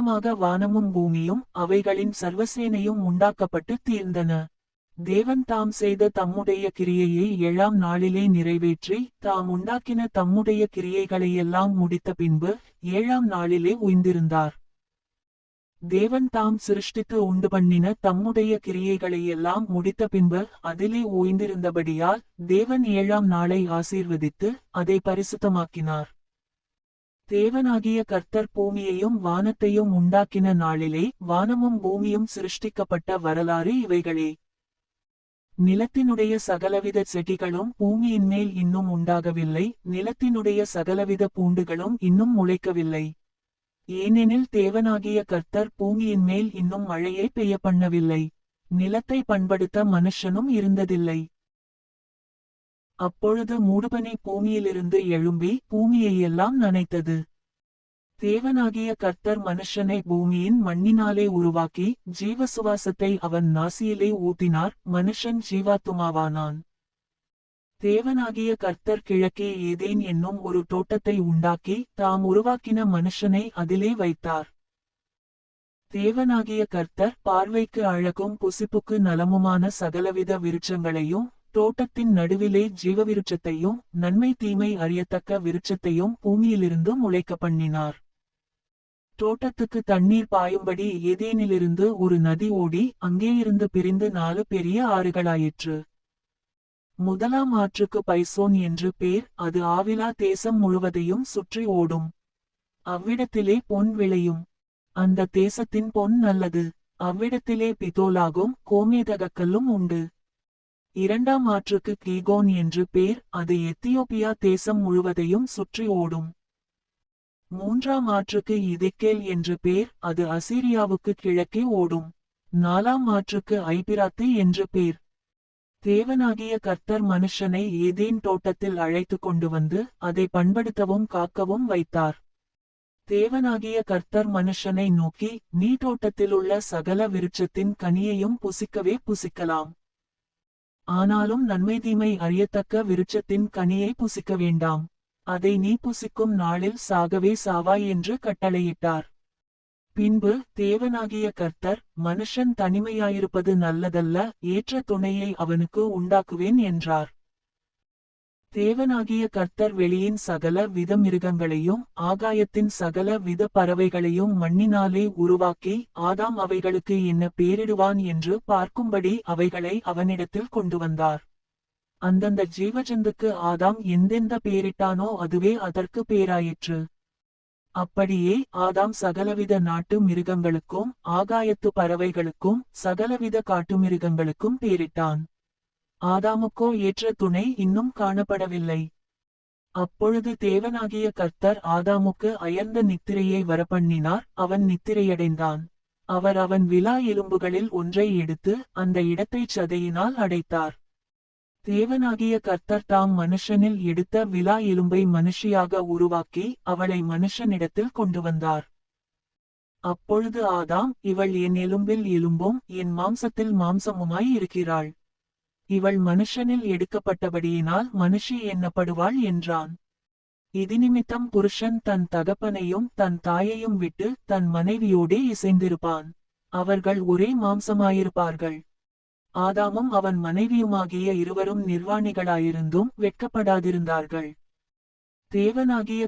இவ்விதமாக வானமும் பூமியும் அவைகளின் சர்வசேனையும் உண்டாக்கப்பட்டு தீர்ந்தன. தேவன் தாம் செய்த தம்முடைய கிரியையை 7ஆம் நாளிலே நிறைவேற்றி தாம் உண்டாக்கின தம்முடைய கிரியைகளையெல்லாம் முடித்த பின்பு 7ஆம் நாளிலே உய்ந்திருந்தார். தேவன் தாம் சிருஷ்டித்து உண்டு பண்ணின தம்முடைய கிரியைகளையெல்லாம் முடித்த பின்பு அதிலே ஓய்ந்திருந்தபடியால் தேவன் 7ஆம் நாளை ஆசீர்வதித்து அதை பரிசுத்தமாக்கினார். தேவனாகிய கர்த்தர் பூமியையும் வானத்தையும் உண்டாக்கின நாளிலே வானமும் பூமியும் சிருஷ்டிக்கப்பட்ட வரலாறு இவைகளே. நிலத்தினுடைய சகலவித செடிகளும் பூமியின் மேல் இன்னும் உண்டாகவில்லை, நிலத்தினுடைய சகலவித பூண்டுகளும் இன்னும் முளைக்கவில்லை. ஏனெனில் தேவனாகிய கர்த்தர் பூமியின் மேல் இன்னும் மழையை பெய்ய பண்ணவில்லை, நிலத்தை பண்படுத்த மனுஷனும் இருந்ததில்லை. அப்பொழுது மூடுபனி பூமியிலிருந்து எழும்பி பூமியையெல்லாம் நனைத்தது. தேவனாகிய கர்த்தர் மனுஷனை பூமியின் மண்ணினாலே உருவாக்கி ஜீவசுவாசத்தை அவன் நாசியிலே ஊத்தினார், மனுஷன் ஜீவாத்துமாவானான். தேவனாகிய கர்த்தர் கிழக்கே ஏதேன் என்னும் ஒரு தோட்டத்தை உண்டாக்கி தாம் உருவாக்கின மனுஷனை அதிலே வைத்தார். தேவனாகிய கர்த்தர் பார்வைக்கு அழகும் புசிப்புக்கு நலமுமான சகலவித விருட்சங்களையும் தோட்டத்தின் நடுவிலே ஜீவவிருட்சத்தையும் நன்மை தீமை அறியத்தக்க விருட்சத்தையும் பூமியிலிருந்து முளைக்க பண்ணினார். தோட்டத்துக்கு தண்ணீர் பாயும்படி ஏதேனிலிருந்து ஒரு நதி ஓடி அங்கேயிருந்து பிரிந்து 4 பெரிய ஆறுகளாயிற்று. முதலாம் ஆற்றுக்கு பைசோன் என்று பேர், அது ஆவிலா தேசம் முழுவதையும் சுற்றி ஓடும். அவ்விடத்திலே பொன் விளையும், அந்த தேசத்தின் பொன் நல்லது. அவ்விடத்திலே பித்தோலாகும் கோமேதகக்கல்லும் உண்டு. இரண்டாம் ஆற்றுக்கு கீகோன் என்று பேர், அது எத்தியோப்பியா தேசம் முழுவதையும் சுற்றி ஓடும். மூன்றாம் ஆற்றுக்கு இதெக்கேல் என்று பேர், அது அசீரியாவுக்கு கிழக்கே ஓடும். நாலாம் ஆற்றுக்கு ஐபிராத்து என்று பேர். தேவனாகிய கர்த்தர் மனுஷனை ஏதேன் தோட்டத்தில் அழைத்து கொண்டு வந்து அதை பண்படுத்தவும் காக்கவும் வைத்தார். தேவனாகிய கர்த்தர் மனுஷனை நோக்கி, நீ தோட்டத்திலுள்ள சகல விருட்சத்தின் கனியையும் புசிக்கவே புசிக்கலாம், ஆனாலும் நன்மை தீமை அறியத்தக்க விருட்சத்தின் கனியை புசிக்க வேண்டாம், அதை நீ புசிக்கும் நாளில் சாகவே சாவாய் என்று கட்டளையிட்டார். பின்பு தேவனாகிய கர்த்தர், மனுஷன் தனிமையாயிருப்பது நல்லதல்ல, ஏற்ற துணையை அவனுக்கு உண்டாக்குவேன் என்றார். தேவனாகிய கர்த்தர் வெளியின் சகல வித மிருகங்களையும் ஆகாயத்தின் சகல வித பறவைகளையும் மண்ணினாலே உருவாக்கி ஆதாம் அவைகளுக்கு என்ன பேரிடுவான் என்று பார்க்கும்படி அவைகளை அவனிடத்தில் கொண்டு வந்தார். அந்தந்த ஜீவஜந்துக்கு ஆதாம் எந்தெந்த பேரிட்டானோ அதுவே அதற்கு பேராயிற்று. அப்படியே ஆதாம் சகலவித நாட்டு மிருகங்களுக்கும் ஆகாயத்து பறவைகளுக்கும் சகலவித காட்டு மிருகங்களுக்கும் பேரிட்டான். ஆதாமுக்கோ ஏற்ற துணை இன்னும் காணப்படவில்லை. அப்பொழுது தேவனாகிய கர்த்தர் ஆதாமுக்கு அயர்ந்த நித்திரையை வரப்பண்ணினார், அவன் நித்திரையடைந்தான். அவர் அவன் விலா எலும்புகளில் ஒன்றை எடுத்து அந்த இடத்தைச் சதையினால் அடைத்தார். தேவனாகிய கர்த்தர் தாம் மனுஷனில் எடுத்த விலா எலும்பை மனுஷியாக உருவாக்கி அவளை மனுஷனிடத்தில் கொண்டு வந்தார். அப்பொழுது ஆதாம், இவள் என் எலும்பில் எலும்பும் என் மாம்சத்தில் மாம்சமுமாய் இருக்கிறாள், இவள் மனுஷனில் எடுக்கப்பட்டபடியினால் மனுஷி எண்ணப்படுவாள் என்றான். இதினிமித்தம் புருஷன் தன் தகப்பனையும் தன் தாயையும் விட்டு தன் மனைவியோடே இசைந்திருப்பான், அவர்கள் ஒரே மாம்சமாயிருப்பார்கள். ஆதாமும் அவன் மனைவியுமாகிய இருவரும் நிர்வாணிகளாயிருந்தும் வெட்கப்படாதிருந்தார்கள். தேவனாகிய